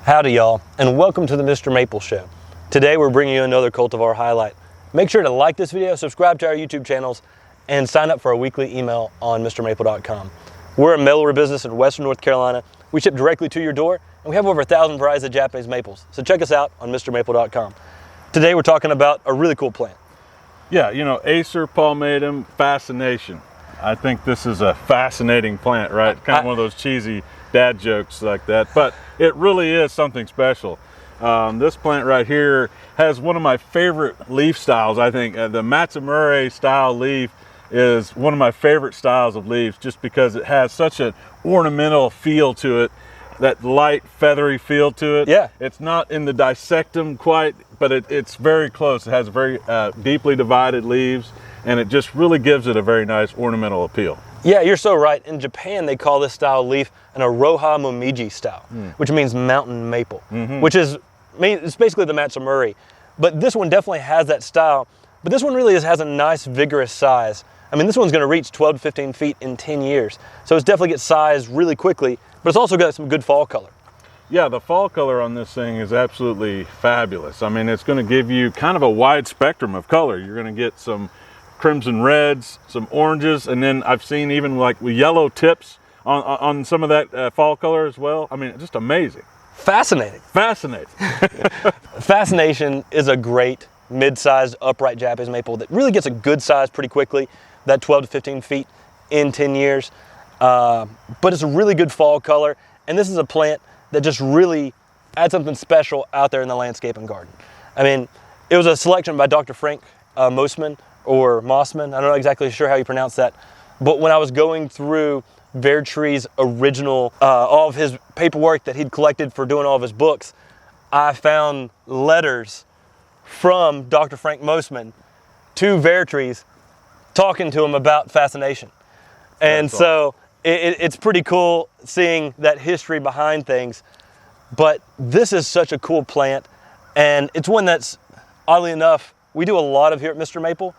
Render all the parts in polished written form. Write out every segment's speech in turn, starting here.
Howdy y'all, and welcome to the Mr. Maple Show. Today we're bringing you another cultivar highlight. Make sure to like this video, subscribe to our YouTube channels, and sign up for our weekly email on MrMaple.com. We're a mail order business in Western North Carolina. We ship directly to your door, and we have over 1,000 varieties of Japanese maples. So check us out on MrMaple.com. Today we're talking about a really cool plant. Yeah, you know, Acer, Palmatum, Fascination. I think this is a fascinating plant, right? Kind of one of those cheesy dad jokes like that, but it really is something special. This plant right here has one of my favorite leaf styles. I think the Matsumura style leaf is one of my favorite styles of leaves, just because it has such an ornamental feel to it, that light feathery feel to it. Yeah, it's not in the dissectum quite, but it's very close. It has very deeply divided leaves, and it just really gives it a very nice ornamental appeal. Yeah, you're so right. In Japan, they call this style leaf an Aroha Momiji style, which means mountain maple, which is, it's basically the Matsumura. But this one definitely has that style, but this one really has a nice vigorous size. I mean, this one's gonna reach 12 to 15 feet in 10 years. So it's definitely gets sized really quickly, but it's also got some good fall color. Yeah, the fall color on this thing is absolutely fabulous. I mean, it's gonna give you kind of a wide spectrum of color. You're gonna get some crimson reds, some oranges, and then I've seen even like yellow tips on some of that fall color as well. I mean, just amazing. Fascinating. Fascinating. Fascination is a great mid-sized upright Japanese maple that really gets a good size pretty quickly, that 12 to 15 feet in 10 years. But it's a really good fall color, and this is a plant that just really adds something special out there in the landscape and garden. I mean, it was a selection by Dr. Frank Mossman, or Mossman, I'm not exactly sure how you pronounce that, but when I was going through Vertree's original, all of his paperwork that he'd collected for doing all of his books, I found letters from Dr. Frank Mossman to Vertree's talking to him about Fascination. And so it's pretty cool seeing that history behind things, but this is such a cool plant, and it's one that's, oddly enough, we do a lot of here at Mr. Maple,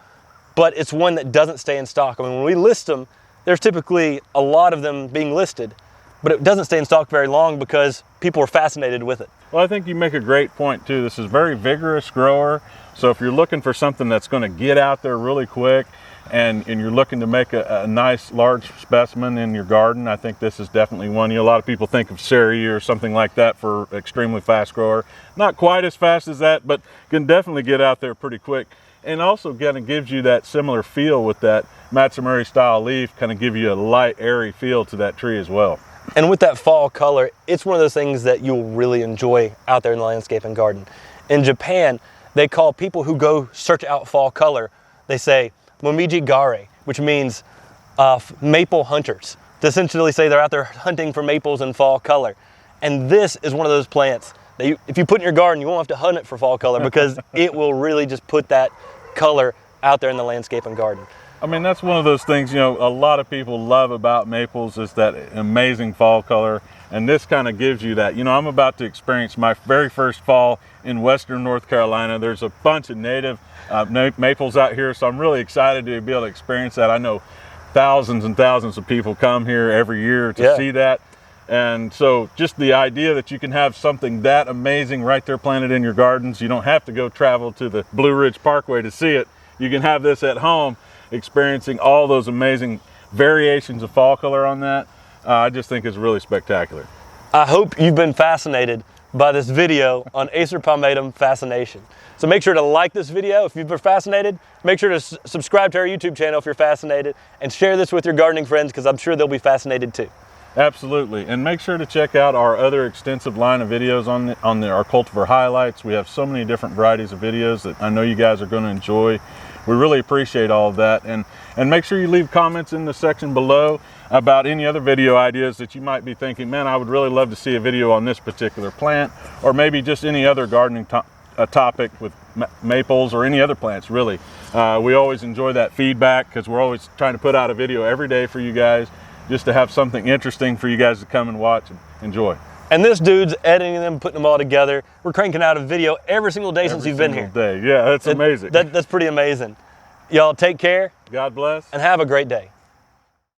but it's one that doesn't stay in stock. I mean, when we list them, there's typically a lot of them being listed, but it doesn't stay in stock very long because people are fascinated with it. Well, I think you make a great point too. This is a very vigorous grower. So if you're looking for something that's going to get out there really quick, and you're looking to make a nice large specimen in your garden, I think this is definitely one. You know, a lot of people think of Seri or something like that for extremely fast grower. Not quite as fast as that, but can definitely get out there pretty quick. And also kind of gives you that similar feel with that Matsumura style leaf, kind of give you a light, airy feel to that tree as well. And with that fall color, it's one of those things that you'll really enjoy out there in the landscape and garden. In Japan, they call people who go search out fall color, they say Momiji Gare, which means maple hunters. To essentially say they're out there hunting for maples in fall color. And this is one of those plants that if you put in your garden, you won't have to hunt it for fall color, because it will really just put that color out there in the landscape and garden. I mean, that's one of those things, you know, a lot of people love about maples is that amazing fall color. And this kind of gives you that. You know, I'm about to experience my very first fall in Western North Carolina. There's a bunch of native maples out here, so I'm really excited to be able to experience that. I know thousands and thousands of people come here every year to see that. And so just the idea that you can have something that amazing right there planted in your gardens, you don't have to go travel to the Blue Ridge Parkway to see it. You can have this at home, experiencing all those amazing variations of fall color on that. I just think it's really spectacular. I hope you've been fascinated by this video on Acer Palmatum Fascination. So make sure to like this video if you've been fascinated. Make sure to subscribe to our YouTube channel if you're fascinated, and share this with your gardening friends, because I'm sure they'll be fascinated too. Absolutely, and make sure to check out our other extensive line of videos on our cultivar highlights. We have so many different varieties of videos that I know you guys are going to enjoy. We really appreciate all of that, and make sure you leave comments in the section below about any other video ideas that you might be thinking, man, I would really love to see a video on this particular plant, or maybe just any other gardening topic with maples or any other plants, really. We always enjoy that feedback, because we're always trying to put out a video every day for you guys, just to have something interesting for you guys to come and watch and enjoy. And this dude's editing them, putting them all together. We're cranking out a video every single day since you've been here. Every single day, yeah, that's amazing. That's pretty amazing. Y'all take care. God bless. And have a great day.